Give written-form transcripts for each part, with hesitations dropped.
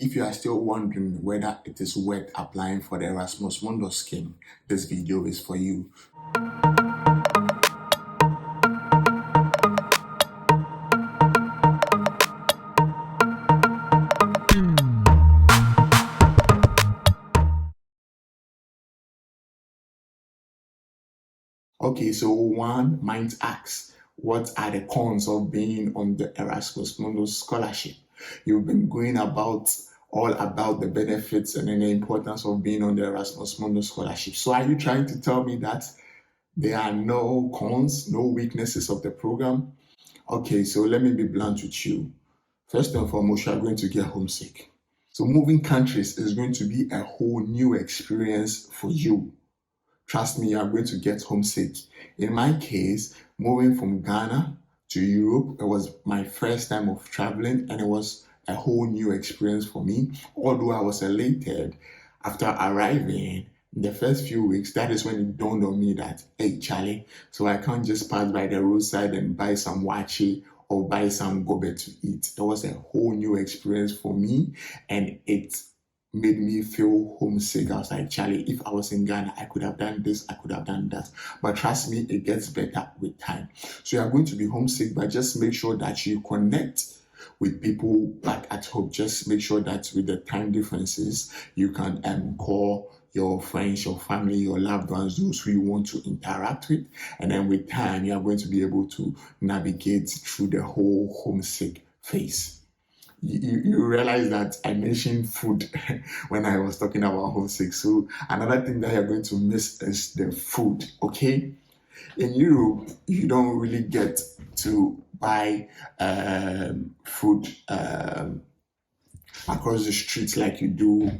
If you are still wondering whether it is worth applying for the Erasmus Mundus scheme, this video is for you. Okay, so one might ask, what are the cons of being on the Erasmus Mundus scholarship? You've been going about all about the benefits and then the importance of being on the Erasmus Mundus scholarship. So are you trying to tell me that there are no cons, no weaknesses of the program? Okay, so let me be blunt with you. First and foremost, you are going to get homesick. So moving countries is going to be a whole new experience for you. Trust me, you are going to get homesick. In my case, moving from Ghana to Europe, it was my first time of traveling and it was a whole new experience for me. Although I was elated after arriving in the first few weeks, that is when it dawned on me that, hey, Charlie, so I can't just pass by the roadside and buy some wachi or buy some gobe to eat. It was a whole new experience for me and it made me feel homesick. I was like, Charlie, if I was in Ghana, I could have done this, I could have done that. But trust me, it gets better with time. So you are going to be homesick, but just make sure that you connect with people back at home. Just make sure that with the time differences, you can call your friends, your family, your loved ones, those who you want to interact with. And then with time, you are going to be able to navigate through the whole homesick phase. You realize that I mentioned food when I was talking about homesick. So another thing that you're going to miss is the food, okay? In Europe, you don't really get to buy food across the streets like you do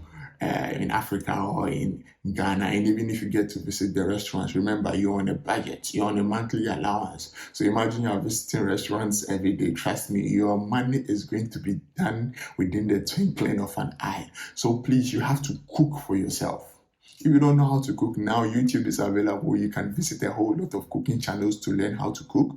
in Africa or in Ghana. And even if you get to visit the restaurants, remember, you're on a budget, you're on a monthly allowance. So imagine you're visiting restaurants every day. Trust me, your money is going to be done within the twinkling of an eye. So please, you have to cook for yourself. If you don't know how to cook now, YouTube is available. You can visit a whole lot of cooking channels to learn how to cook.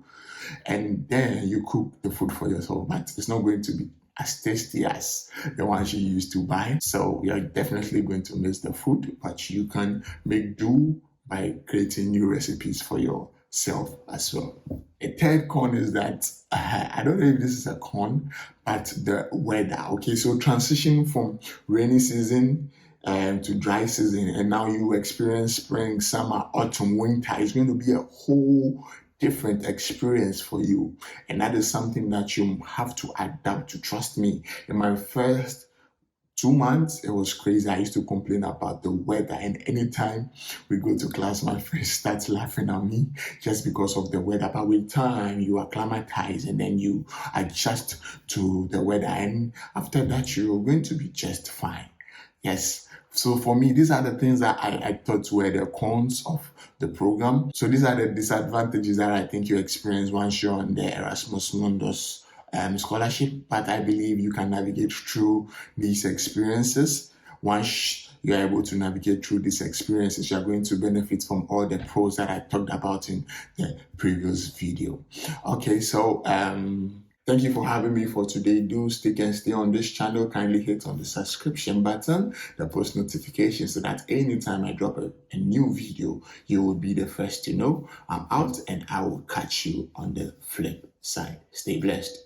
And then you cook the food for yourself. But it's not going to be as tasty as the ones you used to buy. So you're definitely going to miss the food, but you can make do by creating new recipes for yourself as well. A third con is that, I don't know if this is a con, but the weather. Okay, so transition from rainy season to dry season, and now you experience spring, summer, autumn, winter. It's going to be a whole different experience for you, and that is something that you have to adapt to. Trust me, in my first 2 months, it was crazy. I used to complain about the weather, and anytime we go to class, my friends start laughing at me just because of the weather. But with time, you acclimatize and then you adjust to the weather, and after that, you're going to be just fine. Yes. So for me, these are the things that I thought were the cons of the program. So these are the disadvantages that I think you experience once you're on the Erasmus Mundus scholarship. But I believe you can navigate through these experiences. Once you're able to navigate through these experiences, you're going to benefit from all the pros that I talked about in the previous video. Okay, so thank you for having me for today. Do stick and stay on this channel. Kindly hit on the subscription button, the post notification, so that anytime I drop a new video, you will be the first to know. I'm out and I will catch you on the flip side. Stay blessed.